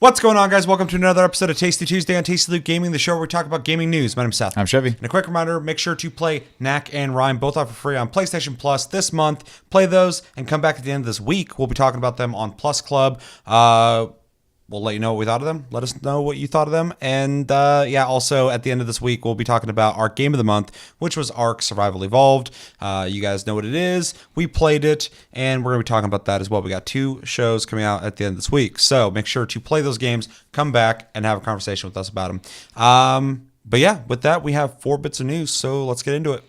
What's going on, guys? Welcome to another episode of Tasty Tuesday on Tasty Loot Gaming, the show where we talk about gaming news. My name's Seth. I'm Chevy. And a quick reminder, make sure to play Knack and Rhyme, both offer free on PlayStation Plus this month. Play those and come back at the end of this week. We'll be talking about them on Plus Club. We'll let you know what we thought of them. Let us know what you thought of them. And also at the end of this week, we'll be talking about our game of the month, which was Ark Survival Evolved. You guys know what it is. We played it, and we're going to be talking about that as well. We got 2 shows coming out at the end of this week. So make sure to play those games, come back, and have a conversation with us about them. But yeah, with that, we have 4 bits of news. So let's get into it.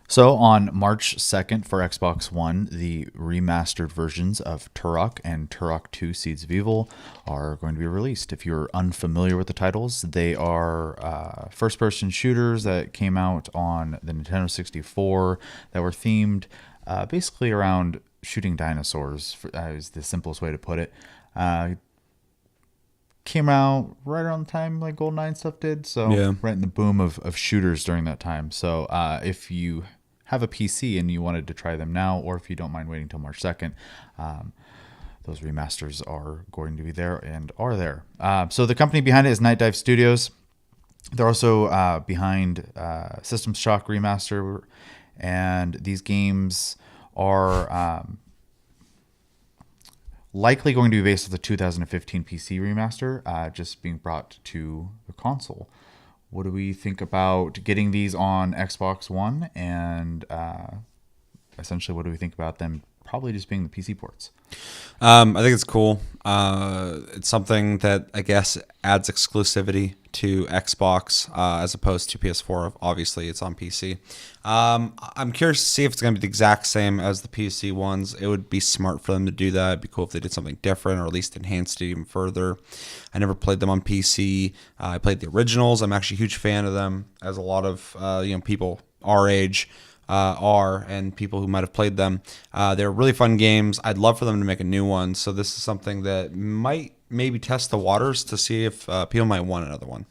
So on March 2nd for Xbox One, the remastered versions of TUROK and TUROK 2 Seeds of Evil are going to be released. If you're unfamiliar with the titles, they are first-person shooters that came out on the Nintendo 64 that were themed basically around shooting dinosaurs, is the simplest way to put it. Came out right around the time like GoldenEye and stuff did, so yeah. Right in the boom of shooters during that time. So if you have a PC and you wanted to try them now, or if you don't mind waiting till March 2nd, those remasters are going to be there and are there. So the company behind it is Night Dive Studios. They're also behind System Shock Remaster, and these games are likely going to be based on the 2015 PC remaster, just being brought to the console. What do we think about getting these on Xbox One? And essentially, what do we think about them probably just being the PC ports? I think it's cool. It's something that I guess adds exclusivity to Xbox as opposed to PS4. Obviously, it's on PC. I'm curious to see if it's going to be the exact same as the PC ones. It would be smart for them to do that. It'd be cool if they did something different or at least enhanced it even further. I never played them on PC. I played the originals. I'm actually a huge fan of them, as a lot of people our age are, and people who might have played them. They're really fun games. I'd love for them to make a new one. So this is something that might maybe test the waters to see if people might want another one.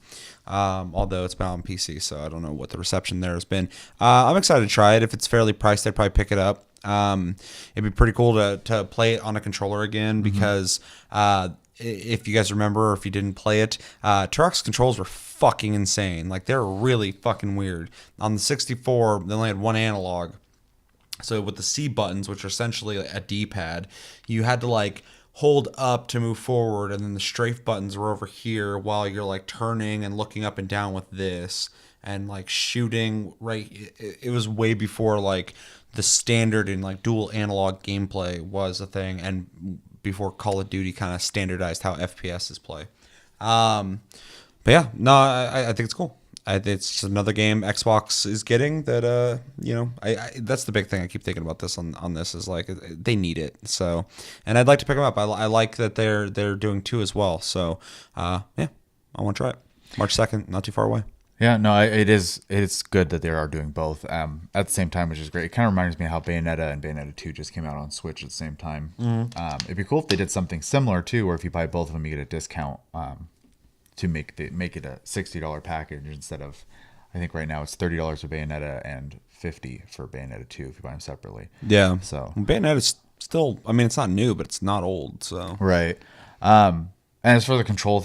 Although it's been on PC, so I don't know what the reception there has been. I'm excited to try it. If it's fairly priced, I'd probably pick it up. It'd be pretty cool to play it on a controller again, because if you guys remember, or if you didn't play it, TUROK's controls were fucking insane. Like, they're really fucking weird. On the 64, they only had one analog. So with the C buttons, which are essentially a D-pad, you had to like hold up to move forward, and then the strafe buttons were over here while you're like turning and looking up and down with this, and like shooting right. It was way before like the standard in like dual analog gameplay was a thing, and before Call of Duty kind of standardized how FPSs play. But yeah, no, I think it's cool. It's just another game Xbox is getting that, that's the big thing I keep thinking about this on this is like they need it. So, and I'd like to pick them up. I like that they're doing 2 as well. So, I want to try it. March 2nd, not too far away. Yeah, no, it's good that they are doing both at the same time, which is great. It kind of reminds me of how Bayonetta and Bayonetta 2 just came out on Switch at the same time. It'd be cool if they did something similar too, where if you buy both of them, you get a discount to make it a $60 package instead of, I think right now it's $30 for Bayonetta and $50 for Bayonetta 2 if you buy them separately. Yeah. So Bayonetta's still, I mean, it's not new, but it's not old. So right. And as for the control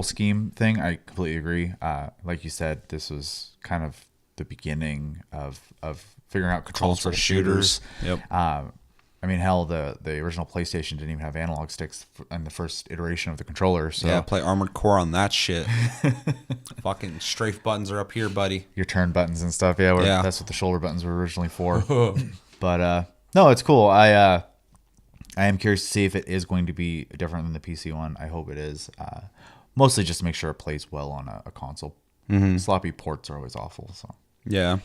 scheme thing, I completely agree. Like you said, this was kind of the beginning of figuring out controls for shooters. Yep. I mean, hell, the original PlayStation didn't even have analog sticks in the first iteration of the controller. So yeah, play Armored Core on that shit. Fucking strafe buttons are up here, buddy. Your turn buttons and stuff. Yeah, that's what the shoulder buttons were originally for. But no, it's cool. I am curious to see if it is going to be different than the PC one. I hope it is. Mostly just to make sure it plays well on a console. Sloppy ports are always awful. So yeah,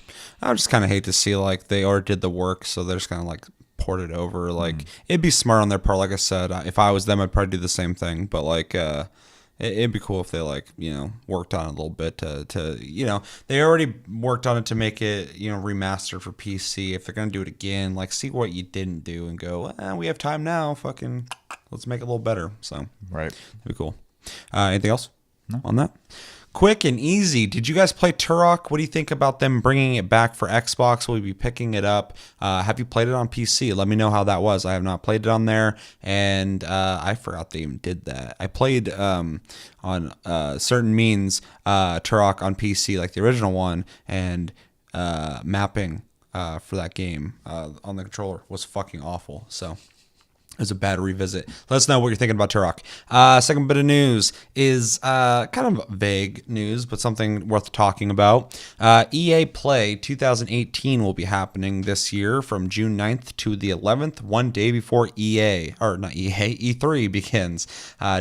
I just kind of hate to see like they already did the work, so they're just kind of like port it over. Like it'd be smart on their part. Like I said, if I was them, I'd probably do the same thing. But like, it'd be cool if they like worked on it a little bit to they already worked on it to make it remastered for PC. If they're gonna do it again, like see what you didn't do and go, we have time now. Fucking let's make it a little better. So right, that'd be cool. Anything else on that? quick and easy. Did you guys play Turok? What do you think about them bringing it back for Xbox? Will we be picking it up? Have you played it on PC? Let me know how that was. I have not played it on there, and I forgot they even did that. I played on certain means Turok on PC, like the original one, and mapping for that game on the controller was fucking awful. So it was a bad revisit. Let us know what you're thinking about Turok. Second bit of news is kind of vague news, but something worth talking about. EA Play 2018 will be happening this year from June 9th to the 11th, one day before E3 begins,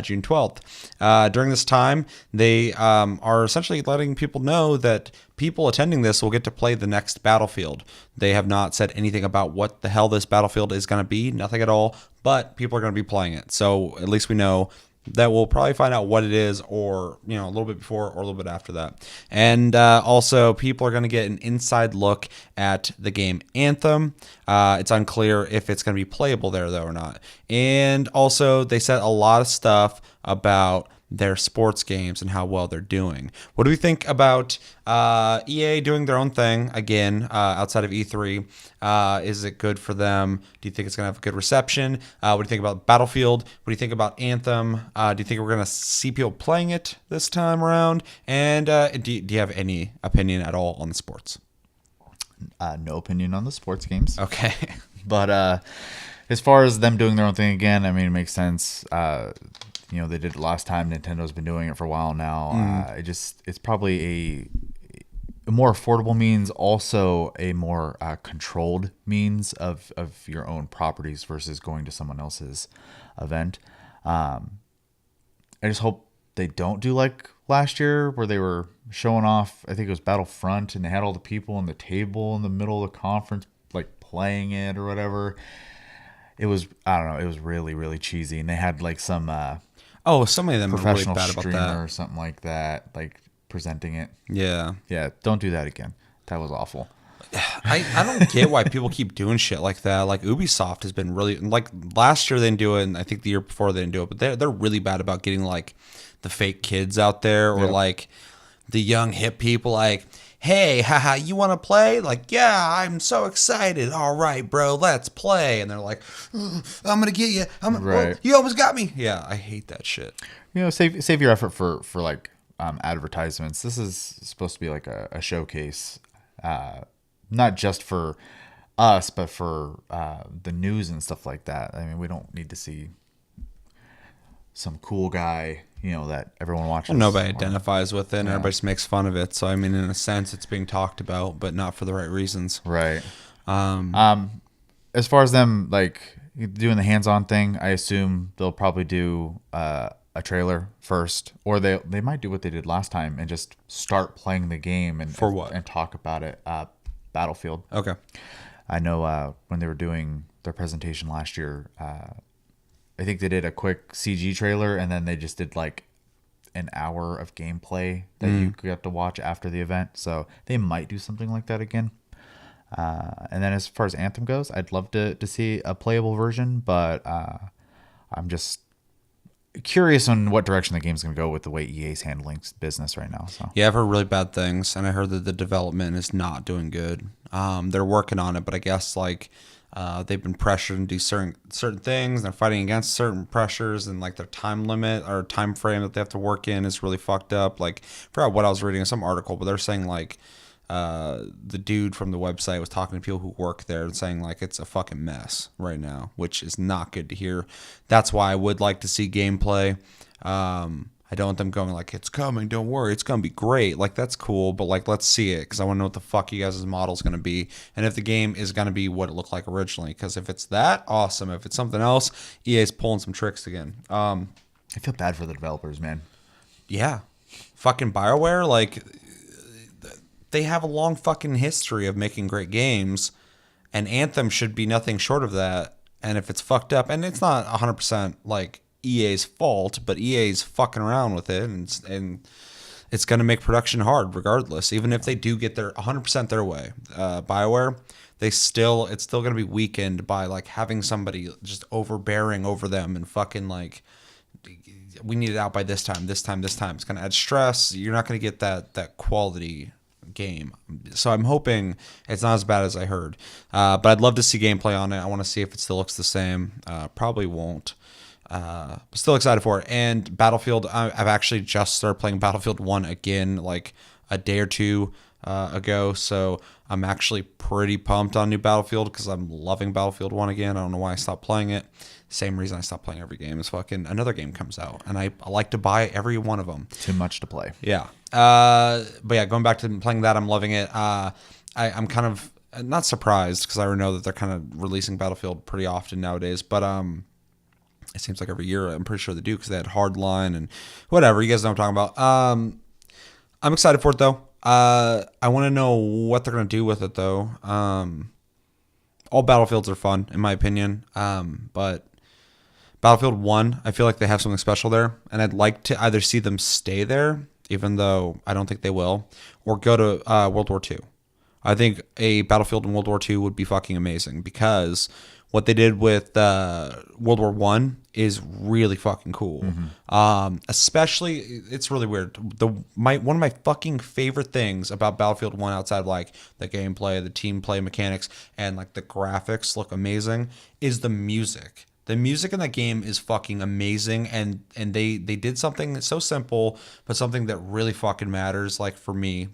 June 12th. During this time, they are essentially letting people know that people attending this will get to play the next Battlefield. They have not said anything about what the hell this Battlefield is going to be, nothing at all, but people are going to be playing it. So at least we know that we'll probably find out what it is, or a little bit before or a little bit after that. And also, people are going to get an inside look at the game Anthem. It's unclear if it's going to be playable there, though, or not. And also, they said a lot of stuff about their sports games and how well they're doing. What do we think about EA doing their own thing again outside of E3? Is it good for them? Do you think it's going to have a good reception? What do you think about Battlefield? What do you think about Anthem? Do you think we're going to see people playing it this time around? And do you have any opinion at all on the sports? No opinion on the sports games. Okay. But as far as them doing their own thing again, I mean, it makes sense. They did it last time. Nintendo's been doing it for a while now. It's probably a more affordable means, also a more controlled means of your own properties versus going to someone else's event. I just hope they don't do like last year where they were showing off, I think it was Battlefront, and they had all the people on the table in the middle of the conference like playing it or whatever. It was, I don't know, it was really, really cheesy. And they had like some so many of them are really bad about that, or something like that, like presenting it. Yeah. Don't do that again. That was awful. I don't get why people keep doing shit like that. Like Ubisoft has been really, like last year they didn't do it, and I think the year before they didn't do it, but they're really bad about getting like the fake kids out there, or like the young hip people like, hey, haha, you want to play? Like, yeah, I'm so excited. All right, bro, let's play. And they're like, I'm going to get you. You almost got me. Yeah, I hate that shit. Save your effort for like advertisements. This is supposed to be like a showcase, not just for us, but for the news and stuff like that. I mean, we don't need to see some cool guy, that everyone watches. Well, nobody identifies with it, and everybody just makes fun of it. So, I mean, in a sense, it's being talked about, but not for the right reasons. Right. As far as them, like, doing the hands-on thing, I assume they'll probably do a trailer first, or they might do what they did last time and just start playing the game and talk about it. Battlefield. Okay. I know when they were doing their presentation last year, I think they did a quick CG trailer, and then they just did like an hour of gameplay that you got to watch after the event. So they might do something like that again. And then as far as Anthem goes, I'd love to see a playable version, but I'm just curious on what direction the game's going to go with the way EA's handling business right now. So yeah, I've heard really bad things, and I heard that the development is not doing good. They're working on it, but I guess like they've been pressured to do certain things. They're fighting against certain pressures, and like their time limit or time frame that they have to work in is really fucked up. Like, I forgot what I was reading in some article, but they're saying like the dude from the website was talking to people who work there and saying like it's a fucking mess right now, which is not good to hear. That's why I would like to see gameplay. I don't want them going like, it's coming, don't worry, it's going to be great. Like, that's cool, but like, let's see it, because I want to know what the fuck you guys' model is going to be, and if the game is going to be what it looked like originally. Because if it's that, awesome. If it's something else, EA's pulling some tricks again. I feel bad for the developers, man. Yeah. Fucking BioWare, like, they have a long fucking history of making great games, and Anthem should be nothing short of that. And if it's fucked up, and it's not 100% like EA's fault, but EA's fucking around with it, and it's going to make production hard regardless. Even if they do get their 100% their way, BioWare, it's still going to be weakened by like having somebody just overbearing over them and fucking like we need it out by this time. It's going to add stress. You're not going to get that quality game. So I'm hoping it's not as bad as I heard. But I'd love to see gameplay on it. I want to see if it still looks the same. Probably won't. Still excited for it. And Battlefield, I've actually just started playing Battlefield 1 again, like a day or two ago. So I'm actually pretty pumped on new Battlefield because I'm loving Battlefield 1 again. I don't know why I stopped playing it. Same reason I stopped playing every game is fucking another game comes out. And I like to buy every one of them. Too much to play. Yeah. But yeah, going back to playing that, I'm loving it. I'm kind of not surprised because I already know that they're kind of releasing Battlefield pretty often nowadays. But it seems like every year I'm pretty sure they do because they had Hardline and whatever. You guys know what I'm talking about. I'm excited for it though. I want to know what they're going to do with it though. All Battlefields are fun in my opinion. But Battlefield 1, I feel like they have something special there, and I'd like to either see them stay there, even though I don't think they will, or go to World War II. I think a Battlefield in World War II would be fucking amazing because what they did with World War I is really fucking cool. Especially, it's really weird. One of my fucking favorite things about Battlefield 1 outside of like the gameplay, the team play mechanics, and like the graphics look amazing is the music. The music in that game is fucking amazing, and they did something so simple, but something that really fucking matters. Like for me,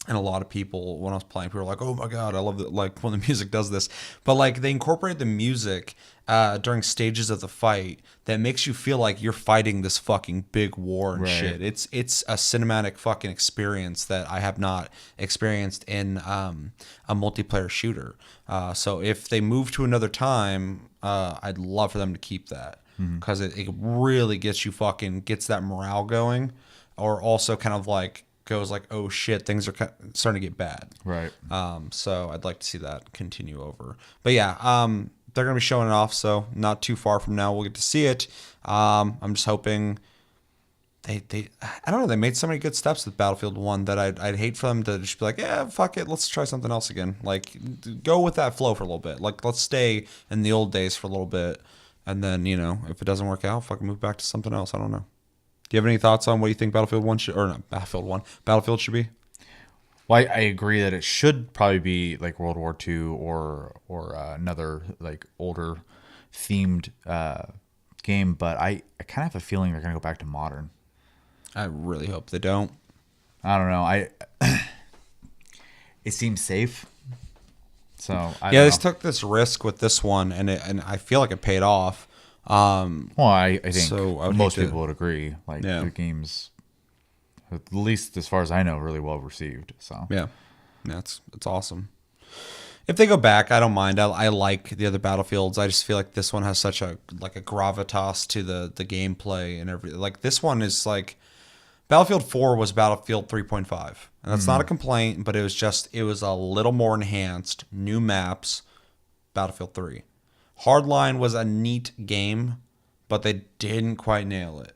and a lot of people when I was playing, people were like, "Oh my god, I love it!" Like when the music does this, but like they incorporate the music during stages of the fight that makes you feel like you're fighting this fucking big war and shit. It's a cinematic fucking experience that I have not experienced in a multiplayer shooter. So if they move to another time, I'd love for them to keep that because it really gets that morale going, or also kind of like goes like, oh shit, things are starting to get bad. Right. So I'd like to see that continue over. But yeah, they're going to be showing it off, so not too far from now we'll get to see it. I'm just hoping they I don't know, they made so many good steps with Battlefield 1 that I'd hate for them to just be like, yeah, fuck it, let's try something else again. Like, go with that flow for a little bit. Like, let's stay in the old days for a little bit, and then, you know, if it doesn't work out, fucking move back to something else. I don't know. Do you have any thoughts on what you think Battlefield should be? Well, I agree that it should probably be like World War II or another like older themed game, but I kind of have a feeling they're going to go back to modern. I really hope they don't. I don't know. It seems safe. So they took this risk with this one, and I feel like it paid off. Well, I think so most people would agree. Like the game's, at least as far as I know, really well received. So it's awesome. If they go back, I don't mind. I like the other Battlefields. I just feel like this one has such a gravitas to the gameplay and everything. Like this one is like Battlefield 4 was Battlefield 3.5, and that's not a complaint, but it was a little more enhanced, new maps. Battlefield 3. Hardline was a neat game, but they didn't quite nail it.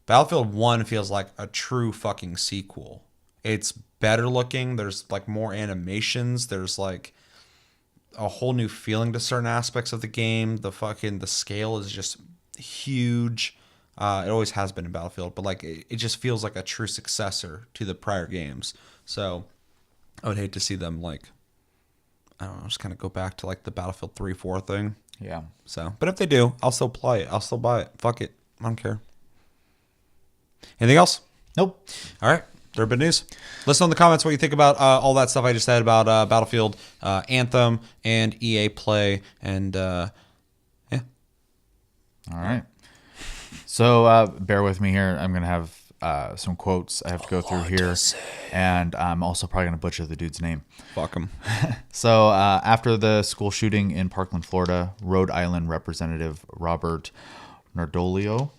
Battlefield 1 feels like a true fucking sequel. It's better looking. There's like more animations. There's like a whole new feeling to certain aspects of the game. The scale is just huge. It always has been in Battlefield, but like it just feels like a true successor to the prior games. So I would hate to see them like, I don't know, just kind of go back to like the Battlefield 3-4 thing. Yeah. So, but if they do, I'll still play it. I'll still buy it. Fuck it. I don't care. Anything else? Nope. All right. There have been news. Listen in the comments what you think about all that stuff I just said about Battlefield, Anthem, and EA Play, and yeah. All right. So bear with me here. I'm going to have some quotes I have to go through here, and I'm also probably going to butcher the dude's name. Fuck him. So after the school shooting in Parkland, Florida, Rhode Island Representative Robert Nardolio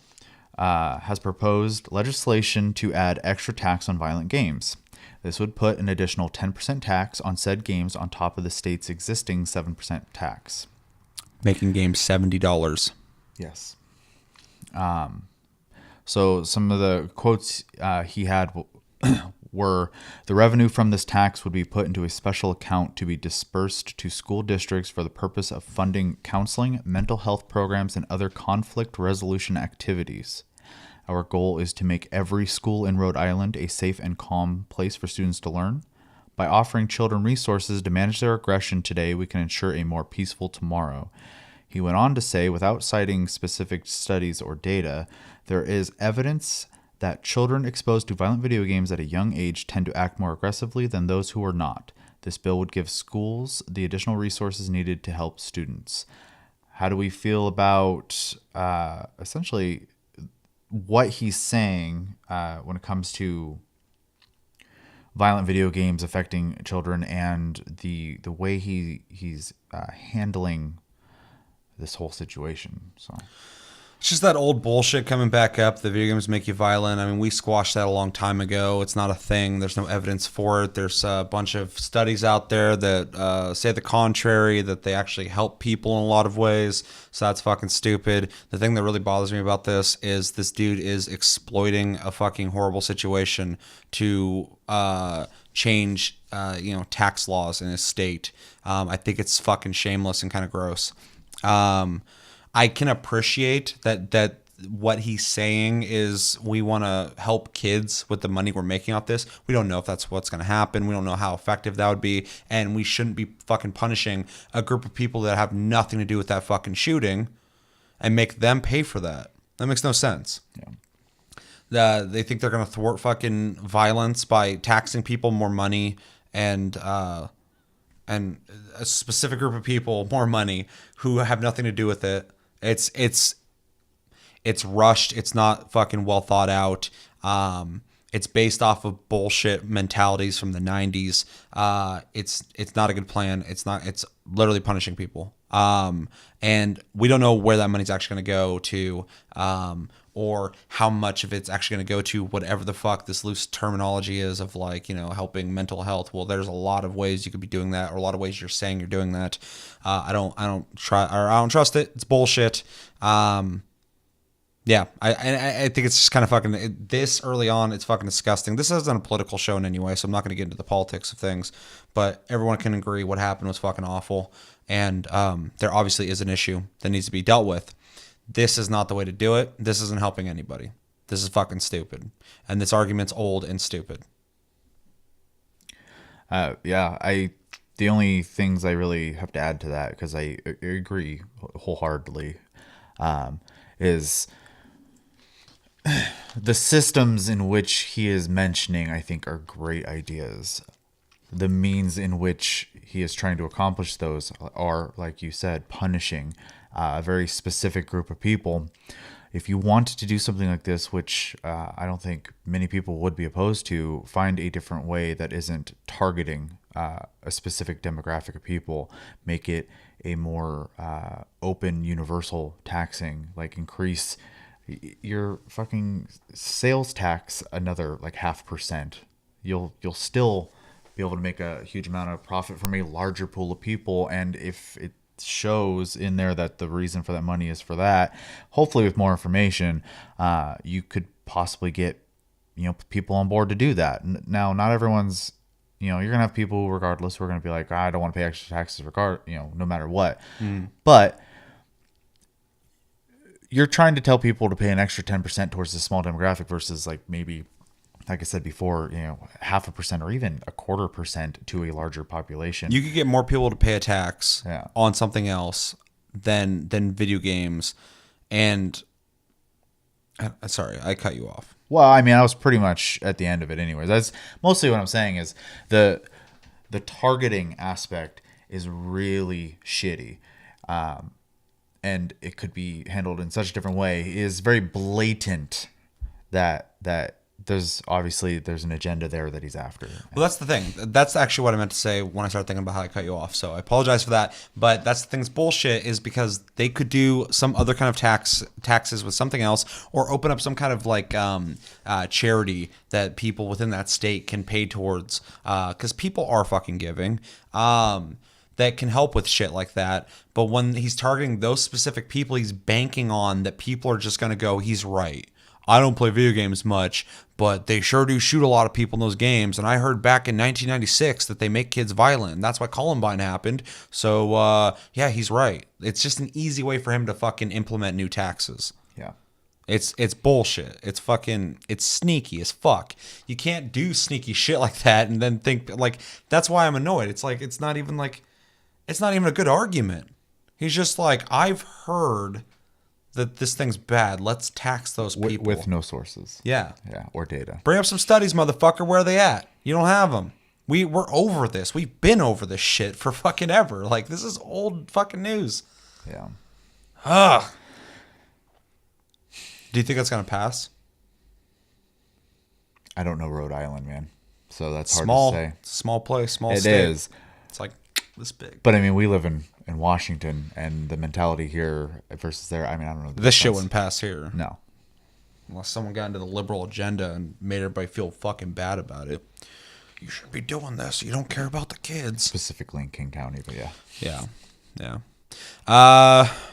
has proposed legislation to add extra tax on violent games. This would put an additional 10% tax on said games on top of the state's existing 7% tax. Making games $70. Yes. So some of the quotes he had were the revenue from this tax would be put into a special account to be dispersed to school districts for the purpose of funding counseling, mental health programs, and other conflict resolution activities. Our goal is to make every school in Rhode Island a safe and calm place for students to learn. By offering children resources to manage their aggression today, we can ensure a more peaceful tomorrow. He went on to say, without citing specific studies or data, there is evidence that children exposed to violent video games at a young age tend to act more aggressively than those who are not. This bill would give schools the additional resources needed to help students. How do we feel about essentially what he's saying when it comes to violent video games affecting children and the way he's handling this whole situation? So it's just that old bullshit coming back up. The video games make you violent. I mean, we squashed that a long time ago. It's not a thing. There's no evidence for it. There's a bunch of studies out there that say the contrary, that they actually help people in a lot of ways. So that's fucking stupid. The thing that really bothers me about this dude is exploiting a fucking horrible situation to change, tax laws in his state. I think it's fucking shameless and kind of gross. I can appreciate that what he's saying is we want to help kids with the money we're making off this. We don't know if that's what's going to happen. We don't know how effective that would be. And we shouldn't be fucking punishing a group of people that have nothing to do with that fucking shooting and make them pay for that. That makes no sense. Yeah. They think they're going to thwart fucking violence by taxing people more money and a specific group of people more money who have nothing to do with it. It's rushed. It's not fucking well thought out. It's based off of bullshit mentalities from the 90s. It's not a good plan. It's literally punishing people. And we don't know where that money's actually going to go to, or how much of it's actually going to go to whatever the fuck this loose terminology is of helping mental health. Well, there's a lot of ways you could be doing that, or a lot of ways you're saying you're doing that. I don't trust it. It's bullshit. Yeah, I think it's just kind of fucking this early on. It's fucking disgusting. This isn't a political show in any way, so I'm not going to get into the politics of things. But everyone can agree what happened was fucking awful, and there obviously is an issue that needs to be dealt with. This is not the way to do it. This isn't helping anybody. This is fucking stupid, and this argument's old and stupid. The only things I really have to add to that, because I agree wholeheartedly, is the systems in which he is mentioning, I think, are great ideas. The means in which he is trying to accomplish those are, like you said, punishing a very specific group of people. If you want to do something like this, which I don't think many people would be opposed to, find a different way that isn't targeting a specific demographic of people. Make it a more open, universal taxing, like increase your fucking sales tax another like 0.5%. You'll still be able to make a huge amount of profit from a larger pool of people. And if it shows in there that the reason for that money is for that, hopefully with more information, you could possibly get people on board to do that. Now, not everyone's, you're gonna have people regardless who are gonna be like, I don't want to pay extra taxes no matter what. But you're trying to tell people to pay an extra 10% towards a small demographic versus like maybe, like I said before, 0.5% or even 0.25% to a larger population. You could get more people to pay a tax on something else than video games. And sorry, I cut you off. Well, I mean, I was pretty much at the end of it anyways. That's mostly what I'm saying is the targeting aspect is really shitty. And it could be handled in such a different way. It is very blatant that there's an agenda there that he's after. Well, that's the thing. That's actually what I meant to say when I started thinking about how I cut you off. So I apologize for that. But that's the thing's bullshit, is because they could do some other kind of taxes with something else, or open up some kind of like charity that people within that state can pay towards, because people are fucking giving. That can help with shit like that. But when he's targeting those specific people, he's banking on that people are just going to go, he's right. I don't play video games much, but they sure do shoot a lot of people in those games. And I heard back in 1996 that they make kids violent, and that's why Columbine happened. So, yeah, he's right. It's just an easy way for him to fucking implement new taxes. Yeah. It's bullshit. It's sneaky as fuck. You can't do sneaky shit like that and then think, like, that's why I'm annoyed. It's like, it's not even a good argument. He's just like, I've heard that this thing's bad. Let's tax those people. With no sources. Yeah. Yeah, or data. Bring up some studies, motherfucker. Where are they at? You don't have them. We're over this. We've been over this shit for fucking ever. Like, this is old fucking news. Yeah. Ugh. Do you think that's going to pass? I don't know Rhode Island, man. So that's hard Small. to say. It's a small place, small It state. is. It's like this big. But I mean, we live in Washington, and the mentality here versus there, I mean, I don't know. This shit wouldn't pass here. No. Unless someone got into the liberal agenda and made everybody feel fucking bad about it. You shouldn't be doing this. You don't care about the kids. Specifically in King County, but yeah. Yeah. Yeah.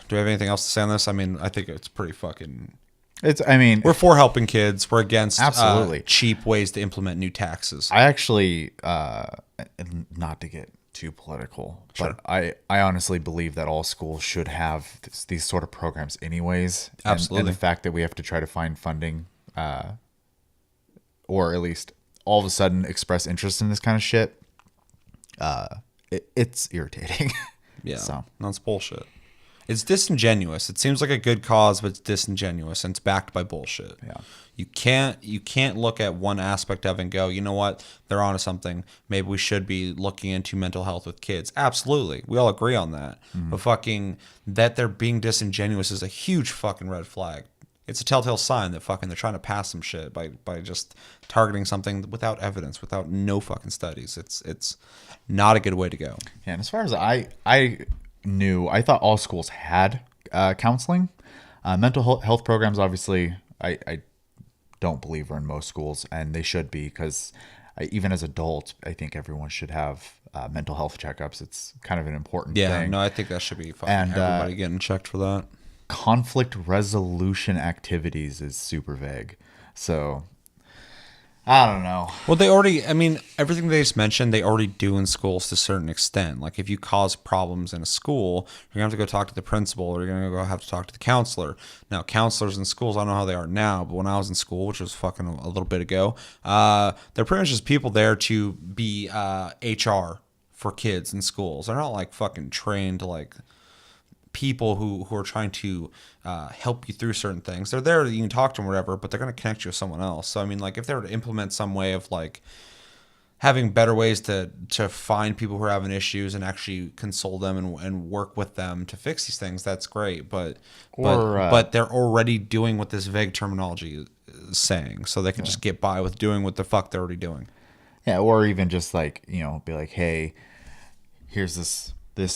Do we have anything else to say on this? I mean, I think it's pretty fucking... we're for helping kids. We're against absolutely cheap ways to implement new taxes. I actually, not to get too political, Sure. but I honestly believe that all schools should have these sort of programs anyways. Absolutely. And the fact that we have to try to find funding, or at least all of a sudden express interest in this kind of shit, it's irritating. Yeah, So. that's bullshit. It's disingenuous. It seems like a good cause, but it's disingenuous and it's backed by bullshit. Yeah. You can't look at one aspect of it and go, you know what, they're onto something. Maybe we should be looking into mental health with kids. Absolutely, we all agree on that. But fucking that they're being disingenuous is a huge fucking red flag. It's a telltale sign that fucking they're trying to pass some shit by just targeting something without evidence, without no fucking studies. It's not a good way to go. Yeah, and as far as I thought all schools had counseling. Mental health programs, obviously, I don't believe are in most schools, and they should be, because even as adults, I think everyone should have mental health checkups. It's kind of an important thing. Yeah, no, I think that should be fucking everybody getting checked for that. Conflict resolution activities is super vague. So, I don't know. Well, everything they just mentioned, they already do in schools to a certain extent. Like, if you cause problems in a school, you're going to have to go talk to the principal, or you're going to have to talk to the counselor. Now, counselors in schools, I don't know how they are now, but when I was in school, which was fucking a little bit ago, they're pretty much just people there to be HR for kids in schools. They're not, like, fucking trained to, like... people who are trying to help you through certain things. They're there, you can talk to them or whatever, but they're going to connect you with someone else. So I mean, like, if they were to implement some way of like having better ways to find people who are having issues and actually console them and work with them to fix these things, that's great. But they're already doing what this vague terminology is saying, so they can just get by with doing what the fuck they're already doing. Yeah, or even just like, be like, hey, here's this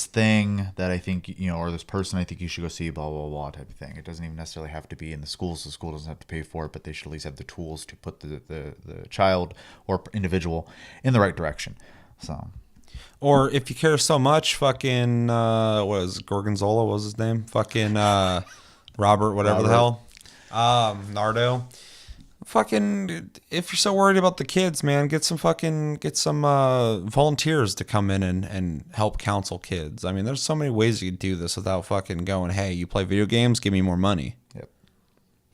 thing that I think, or this person I think you should go see, blah, blah, blah, type of thing. It doesn't even necessarily have to be in the schools. The school doesn't have to pay for it, but they should at least have the tools to put the child or individual in the right direction. So, or if you care so much, fucking, what was Gorgonzola, what was his name? Fucking Robert, whatever the hell. Nardo. Fucking, if you're so worried about the kids, man, get some volunteers to come in and help counsel kids. I mean, there's so many ways you could do this without fucking going, hey, you play video games, give me more money. Yep.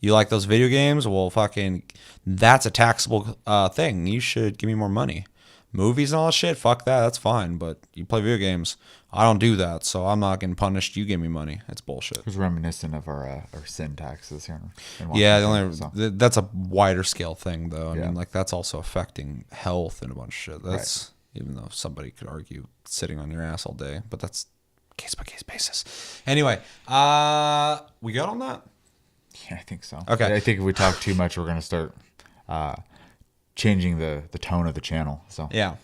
You like those video games? Well, fucking, that's a taxable thing. You should give me more money. Movies and all that shit, fuck that, that's fine. But you play video games, I don't do that, so I'm not getting punished. You give me money. It's bullshit. It's reminiscent of our sin taxes here in yeah, Washington, that's a wider scale thing, though. I Yeah. mean, like, that's also affecting health and a bunch of shit. That's even though somebody could argue sitting on your ass all day, but that's case by case basis. Anyway, we got on that? Yeah, I think so. Okay. I think if we talk too much, we're gonna start changing the tone of the channel. So Yeah.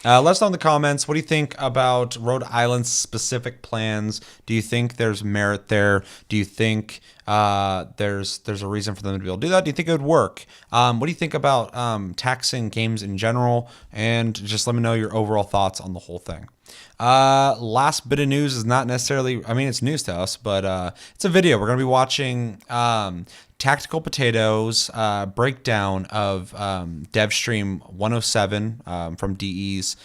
Let us know in the comments. What do you think about Rhode Island's specific plans? Do you think there's merit there? Do you think there's a reason for them to be able to do that? Do you think it would work? What do you think about taxing games in general? And just let me know your overall thoughts on the whole thing. Last bit of news is not necessarily, I mean, it's news to us, but it's a video. We're going to be watching Tactical Potatoes breakdown of DevStream 107 from DE's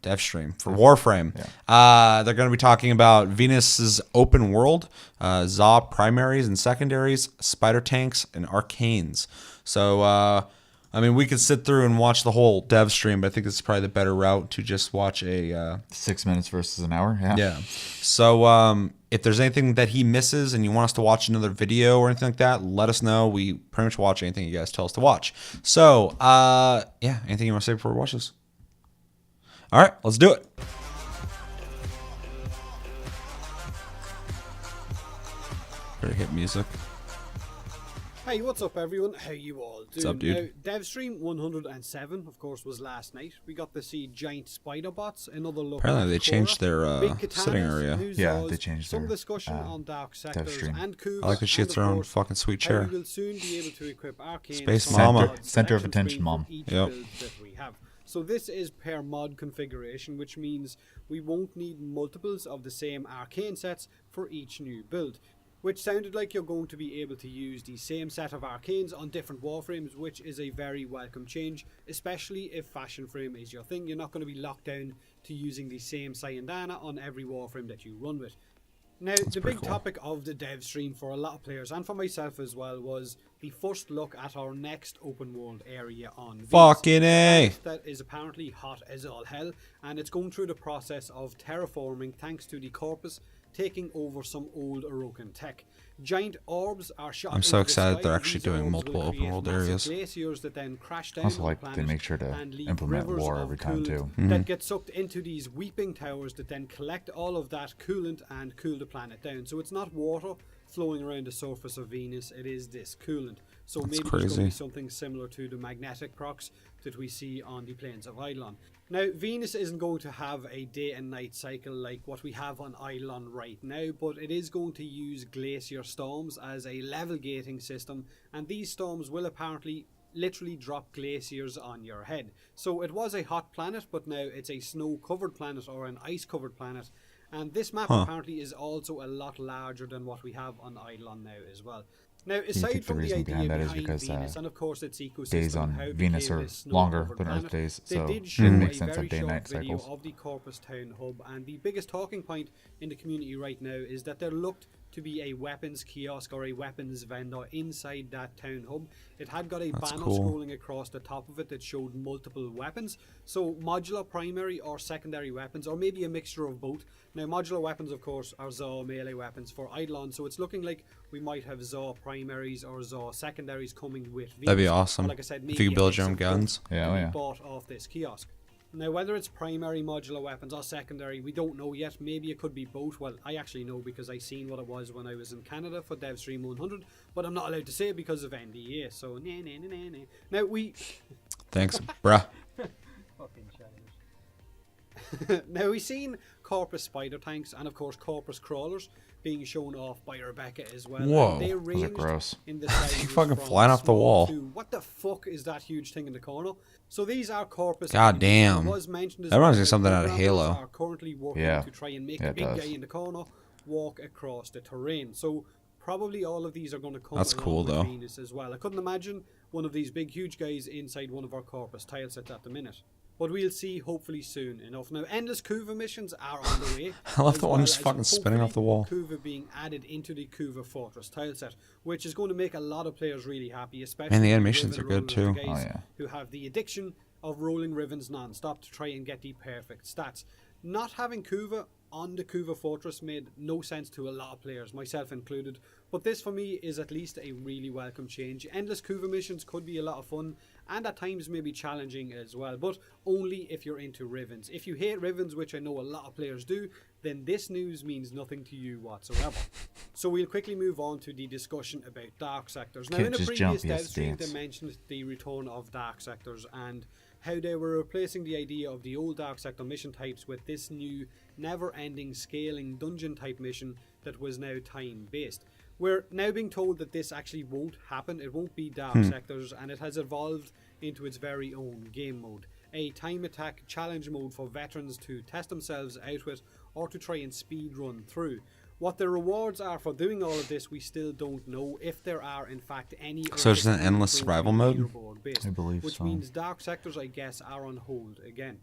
DevStream for Warframe. They're going to be talking about Venus's open world, ZA primaries and secondaries, spider tanks, and arcanes. So, I mean, we could sit through and watch the whole dev stream, but I think this is probably the better route to just watch a 6 minutes versus an hour. yeah. So if there's anything that he misses and you want us to watch another video or anything like that, let us know. We pretty much watch anything you guys tell us to watch. So yeah, anything you want to say before we watch this? All right, let's do it. Better hit music. Hey, what's up everyone? How you all doing? What's up, dude? Now, DevStream 107, of course, was last night. We got to see giant spider bots, another look Apparently at they changed their Big katanas, sitting area. new Yeah, Zaws, they changed some their, discussion on dark sectors DevStream. and Kuva, I like that she and gets of her own course, fucking sweet how chair. we will soon be able to equip arcane Space from Mama. the mod Center of selection attention, screen Mom. for each Yep. build that we have. So this is per mod configuration, which means we won't need multiples of the same arcane sets for each new build. Which sounded like you're going to be able to use the same set of arcanes on different warframes, which is a very welcome change, especially if fashion frame is your thing. You're not going to be locked down to using the same Sayandana on every warframe that you run with. Now, the big cool. topic of the dev stream for a lot of players, and for myself as well, was the first look at our next open world area on Venus. Fucking A. That is apparently hot as all hell, and it's going through the process of terraforming thanks to the corpus taking over some old Orokan tech. Giant orbs are shot I'm so into the excited sky, they're and actually these doing orbs multiple will open create world massive areas. glaciers that then crash down Also on like the they planet make sure to and leave implement rivers lore of every time, coolant too. that get sucked into these weeping towers that then collect all of that coolant and cool the planet down. So it's not water flowing around the surface of Venus, it is this coolant. So maybe there's going to crazy. be something similar to the magnetic procs that we see on the plains of Eidolon. Now, Venus isn't going to have a day and night cycle like what we have on Eidolon right now, but it is going to use glacier storms as a level gating system, and these storms will apparently literally drop glaciers on your head. So it was a hot planet, but now it's a snow-covered planet or an ice-covered planet, and this map apparently is also a lot larger than what we have on Eidolon now as well. Now, aside think the from the reason idea behind that is behind because, Venus and of course its ecosystem, days on how it Venus became are this longer snow-covered than Earth planet, days, they so did it show makes a sense to very have day-night short video cycles. of the Corpus Town Hub, and the biggest talking point in the community right now is that there looked to be a weapons kiosk or a weapons vendor inside that town hub. It had got a banner cool. scrolling across the top of it that showed multiple weapons, so modular primary or secondary weapons, or maybe a mixture of both. Now, modular weapons, of course, are ZA melee weapons for Eidolon, so it's looking like we might have ZA primaries or ZA secondaries coming with Venus. That'd be awesome. Or, like I said, If maybe you could a build mix your own of both guns. Yeah, to oh be yeah. bought off this kiosk. Now, whether it's primary modular weapons or secondary, we don't know yet. Maybe it could be both. Well, I actually know because I seen what it was when I was in Canada for DevStream 100, but I'm not allowed to say it because of NDA. So, nah. Now, we... Thanks, bruh. Fucking childish. Now, we've seen Corpus spider tanks and, of course, Corpus crawlers being shown off by Rebecca as well. Whoa. And they are ranged gross. in the sizes fucking from flying off the small wall. to, what the fuck is that huge thing in the corner? So these are Corpus. God enemies, and damn. it was mentioned as That reminds well me of something out of programmers Halo. Are currently working Yeah. to try and make Yeah, the it big does. guy in the corner walk across the terrain. So probably all of these are going to come That's along cool, with though. Venus as well. I couldn't imagine one of these big huge guys inside one of our Corpus tile sets at the minute. But we'll see hopefully soon enough. Now, endless Kuva missions are on the way. I love as the one well just as fucking spinning off the wall. Kuva being added into the Kuva Fortress tile set, which is going to make a lot of players really happy, especially Man, the the animations rivet are good, rollers, too. the guys Oh, yeah. who have the addiction of rolling ribbons non-stop to try and get the perfect stats. Not having Kuva on the Kuva Fortress made no sense to a lot of players, myself included, but this for me is at least a really welcome change. Endless Kuva missions could be a lot of fun and at times maybe challenging as well, but only if you're into Rivens. If you hate Rivens, which I know a lot of players do, then this news means nothing to you whatsoever. So we'll quickly move on to the discussion about Dark Sectors. Now, Can't in a just previous jump, he dev has to stream, they dance. mentioned the return of Dark Sectors and how they were replacing the idea of the old Dark Sector mission types with this new never-ending scaling dungeon type mission that was now time-based. We're now being told that this actually won't happen. It won't be Dark Sectors, and it has evolved into its very own game mode. a time attack challenge mode for veterans to test themselves out with or to try and speed run through. What the rewards are for doing all of this, we still don't know, if there are in fact any. So it's an endless survival mode? Based, I believe which so. means dark sectors, I guess, are on hold again.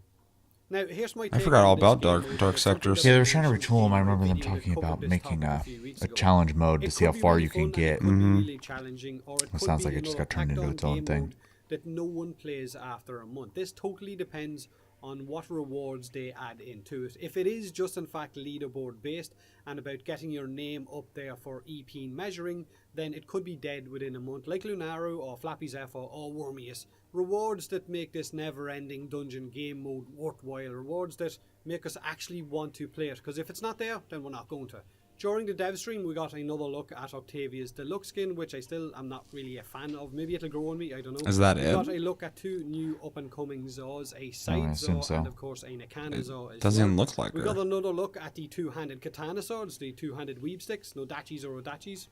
Now, here's my I take forgot on all this about game dark mode. dark It's something sectors. that Yeah, they I were trying to mentioned retool them. I in a remember them video that talking covered about this making topic a few weeks a ago. challenge mode to It see how could be far really you can fun, get. and it could be really challenging, or it could sounds be like it just another got turned into packed-on its own game thing. mode that no one plays after a month. This totally depends on what rewards they add into it. If it is just in fact leaderboard based and about getting your name up there for EP measuring, then it could be dead within a month, like Lunaro or Flappy Zephyr or Wormius. Rewards that make this never-ending dungeon game mode worthwhile, rewards that make us actually want to play it, because if it's not there, then we're not going to. During the dev stream, we got another look at Octavia's deluxe skin, which I still am not really a fan of. Maybe it'll grow on me, I don't know. Is that we it? got a look at 2 new up-and-coming Zaws, a side assume Zaw so. and of course a Nakana Zaw as Doesn't well. even look like We her. got another look at the 2-handed katana swords, the 2-handed weeb sticks, no dachis or odachis.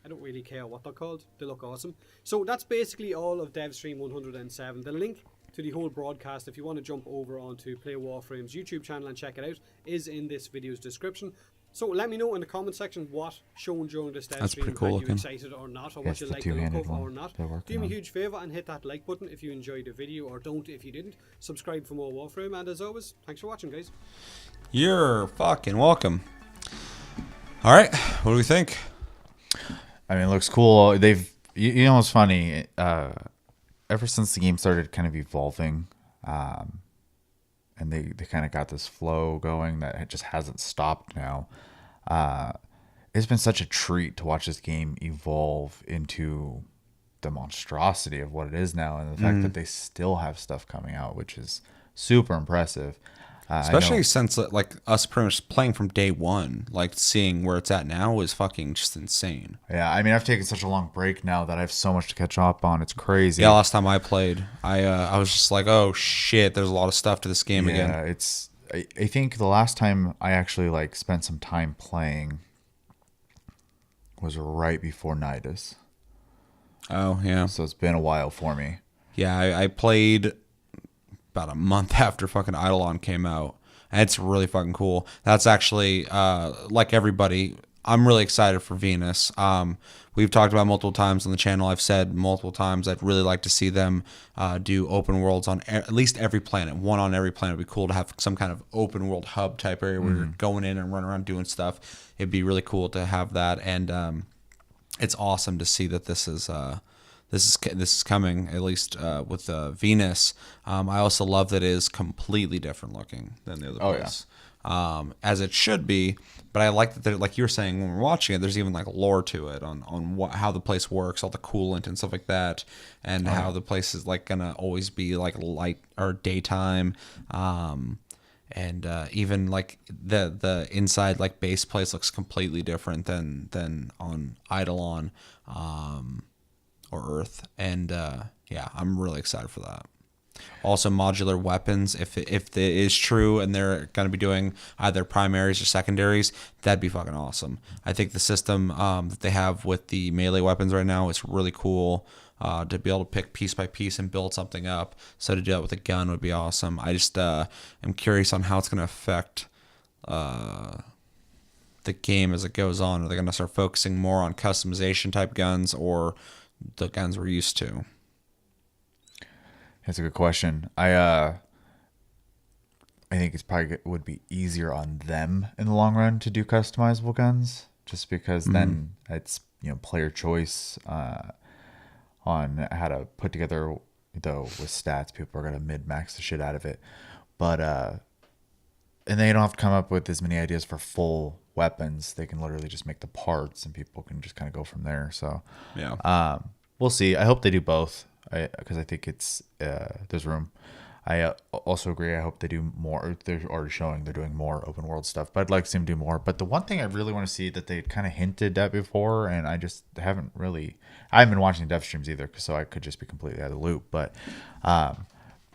I don't really care what they're called, they look awesome. So that's basically all of DevStream 107. The link to the whole broadcast, if you want to jump over onto Play Warframe's YouTube channel and check it out, is in this video's description. So let me know in the comment section what shown during this dev That's stream pretty cool had you looking. excited or not, or Yeah, what it's you the like the look two-handed of or one not. they're working Do me a on. huge favour and hit that like button if you enjoyed the video, or don't if you didn't. Subscribe for more Warframe, and as always, thanks for watching, guys. You're fucking welcome. All right, what do we think? I mean, it looks cool. You know what's funny? Ever since the game started kind of evolving, and they kind of got this flow going that it just hasn't stopped now. It's been such a treat to watch this game evolve into the monstrosity of what it is now, and the fact that they still have stuff coming out, which is super impressive. I Especially know- since like us pretty much playing from day one, like seeing where it's at now is fucking just insane. yeah, I mean, I've taken such a long break now that I have so much to catch up on. It's crazy. Yeah, last time I played, I was just like, oh shit, there's a lot of stuff to this game again. Yeah, it's. I think the last time I actually like spent some time playing was right before Nidus, Oh yeah, so it's been a while for me. yeah. I played about a month after fucking Eidolon came out, and it's really fucking cool. That's actually like everybody. I'm really excited for Venus. We've talked about multiple times on the channel. I've said multiple times I'd really like to see them do open worlds on at least every planet. One on every planet would be cool to have some kind of open world hub type area where you're going in and running around doing stuff. It'd be really cool to have that, and it's awesome to see that this is coming, at least with Venus. I also love that it is completely different looking than the other place. As it should be, but I like that there, like you were saying when we're watching it, there's even like lore to it on how the place works, all the coolant and stuff like that, and how the place is like gonna always be like light or daytime, and even like the inside like base place looks completely different than on Eidolon or Earth, and yeah, I'm really excited for that. Also, modular weapons, if it is true and they're going to be doing either primaries or secondaries, that'd be fucking awesome. I think the system that they have with the melee weapons right now is really cool, to be able to pick piece by piece and build something up. So to do that with a gun would be awesome. I just am curious on how it's going to affect the game as it goes on. Are they going to start focusing more on customization type guns or the guns we're used to? That's a good question. I think it's probably would be easier on them in the long run to do customizable guns, just because then it's player choice on how to put together. Though with stats, people are gonna min-max the shit out of it, but and they don't have to come up with as many ideas for full weapons. They can literally just make the parts, and people can just kind of go from there. So Yeah. we'll see. I hope they do both, because I think it's there's room. I also agree. I hope they do more. They're already showing they're doing more open world stuff, but I'd like to see them do more. But the one thing I really want to see that they kind of hinted at before, and I just haven't really. I haven't been watching dev streams either, so I could just be completely out of the loop. But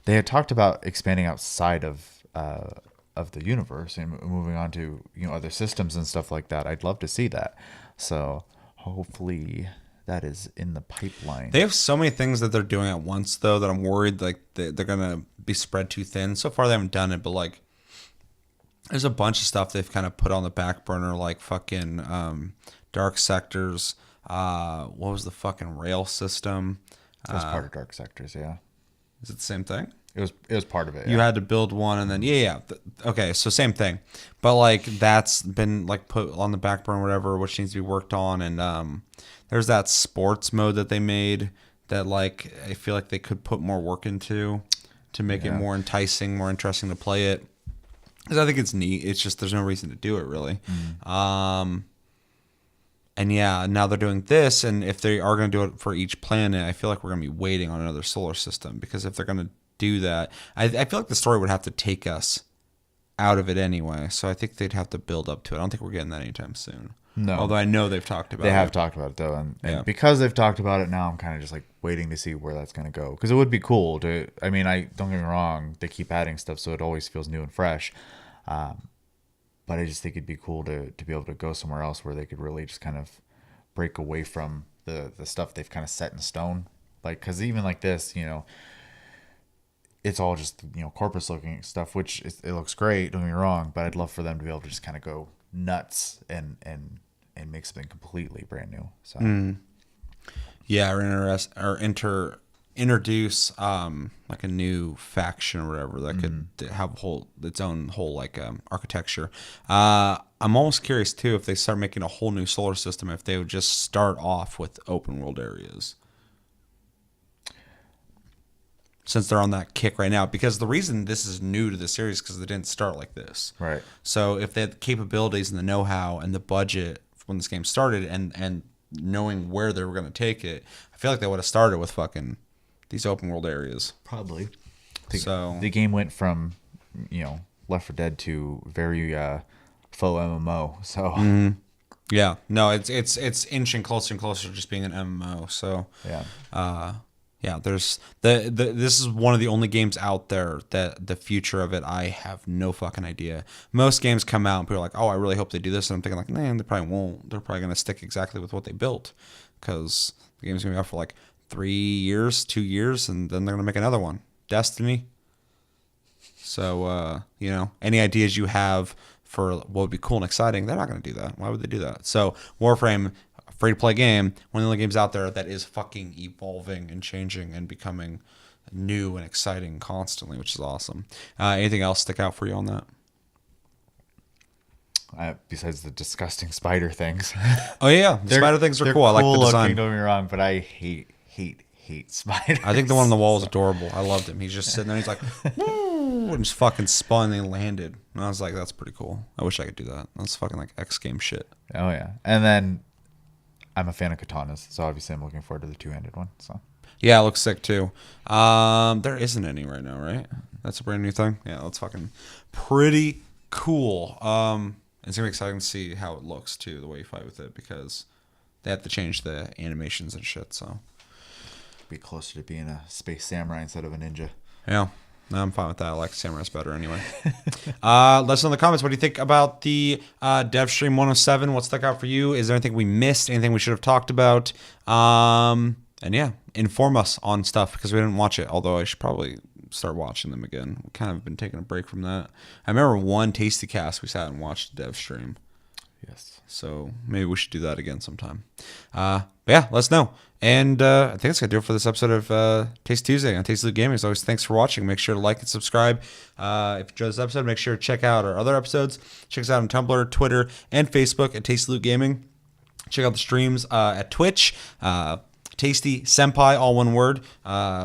they had talked about expanding outside of the universe and moving on to other systems and stuff like that. I'd love to see that. So hopefully that is in the pipeline. They have so many things that they're doing at once, though, that I'm worried like they're gonna be spread too thin. So far they haven't done it, but like there's a bunch of stuff they've kind of put on the back burner, like fucking Dark Sectors. What was the fucking rail system? It was part of Dark Sectors, yeah. Is it the same thing? It was part of it. You had to build one, and then okay, so same thing, but like that's been like put on the back burner, whatever, which needs to be worked on. And there's that sports mode that they made that like I feel like they could put more work into to make it more enticing, more interesting to play it. Because I think it's neat. It's just there's no reason to do it really. And yeah, now they're doing this, and if they are going to do it for each planet, I feel like we're going to be waiting on another solar system, because if they're going to do that, I feel like the story would have to take us out of it anyway. So I think they'd have to build up to it. I don't think we're getting that anytime soon. No. Although I know they've talked about it. They have talked about it, though. And because they've talked about it now, I'm kind of just like waiting to see where that's going to go. Because it would be cool to, I mean, don't get me wrong, they keep adding stuff so it always feels new and fresh. But I just think it'd be cool to be able to go somewhere else where they could really just kind of break away from the stuff they've kind of set in stone. Like, because even like this, you know, it's all just, you know, corpus looking stuff, which it looks great, don't get me wrong, but I'd love for them to be able to just kind of go nuts and make something completely brand new. So yeah, or introduce like a new faction or whatever that could have its own whole like architecture. I'm almost curious too if they start making a whole new solar system, if they would just start off with open world areas, since they're on that kick right now. Because the reason this is new to the series is because they didn't start like this. Right. So if they had the capabilities and the know-how and the budget when this game started, and knowing where they were going to take it, I feel like they would have started with fucking these open world areas. Probably. So the game went from, you know, Left 4 Dead to very faux MMO. So yeah, no, it's inching closer and closer to just being an MMO. So yeah, there's this is one of the only games out there that the future of it, I have no fucking idea. Most games come out and people are like, oh, I really hope they do this, and I'm thinking like, man, they probably won't. They're probably gonna stick exactly with what they built, because the game's gonna be out for like 3 years, 2 years, and then they're gonna make another one. Destiny. So you know, any ideas you have for what would be cool and exciting, they're not gonna do that. Why would they do that? So Warframe, free-to-play game, one of the only games out there that is fucking evolving and changing and becoming new and exciting constantly, which is awesome. Anything else stick out for you on that? Besides the disgusting spider things. Oh yeah, the spider things are cool. I like the design. Don't get me wrong, but I hate spiders. I think the one on the wall is adorable. I loved him. He's just sitting there. He's like, woo, and just fucking spun and landed. And I was like, that's pretty cool. I wish I could do that. That's fucking like X game shit. Oh yeah, and then I'm a fan of katanas, so obviously I'm looking forward to the two-handed one. So yeah, it looks sick too. There isn't any right now, right? That's a brand new thing. Yeah, that's fucking pretty cool. It's gonna be exciting to see how it looks too, the way you fight with it, because they have to change the animations and shit. So be closer to being a space samurai instead of a ninja. Yeah. No, I'm fine with that. I like samurais better anyway. Let us know in the comments. What do you think about the Dev Stream 107? What stuck out for you? Is there anything we missed? Anything we should have talked about? And yeah, inform us on stuff, because we didn't watch it. Although I should probably start watching them again. We kind of been taking a break from that. I remember one Tasty Cast we sat and watched the Dev Stream. Yes. So maybe we should do that again sometime. But yeah, let us know. And I think that's going to do it for this episode of Taste Tuesday on Tasty Loot Gaming. As always, thanks for watching. Make sure to like and subscribe. If you enjoyed this episode, make sure to check out our other episodes. Check us out on Tumblr, Twitter, and Facebook at Tasty Loot Gaming. Check out the streams at Twitch. Tasty Senpai, all one word.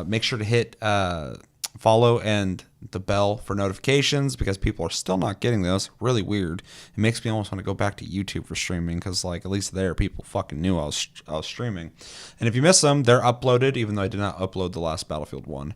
Make sure to hit follow and the bell for notifications, because people are still not getting those. Really weird. It makes me almost want to go back to YouTube for streaming, because like at least there people fucking knew I was streaming. And if you miss them, they're uploaded, even though I did not upload the last Battlefield 1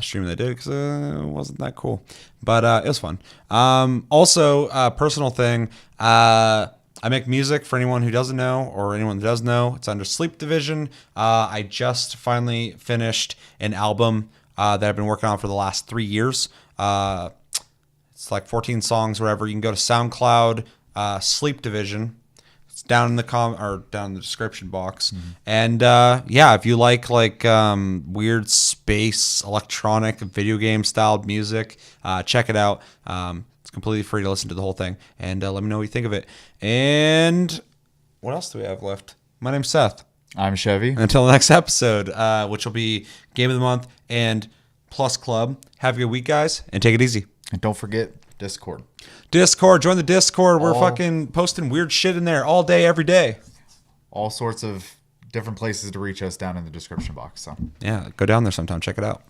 stream that I did, because it wasn't that cool, but it was fun. Also, personal thing, I make music for anyone who doesn't know, or anyone that does know. It's under Sleep Division. I just finally finished an album that I've been working on for the last 3 years. It's like 14 songs, whatever. You can go to SoundCloud, Sleep Division. It's down in the down in the description box. And yeah, if you like weird space electronic video game styled music, check it out. It's completely free to listen to the whole thing, and let me know what you think of it. And what else do we have left? My name's Seth. I'm Chevy. Until the next episode, which will be Game of the Month and Plus Club. Have a good week, guys, and take it easy. And don't forget Discord. Join the Discord. We're fucking posting weird shit in there all day, every day. All sorts of different places to reach us down in the description box. So yeah, go down there sometime. Check it out.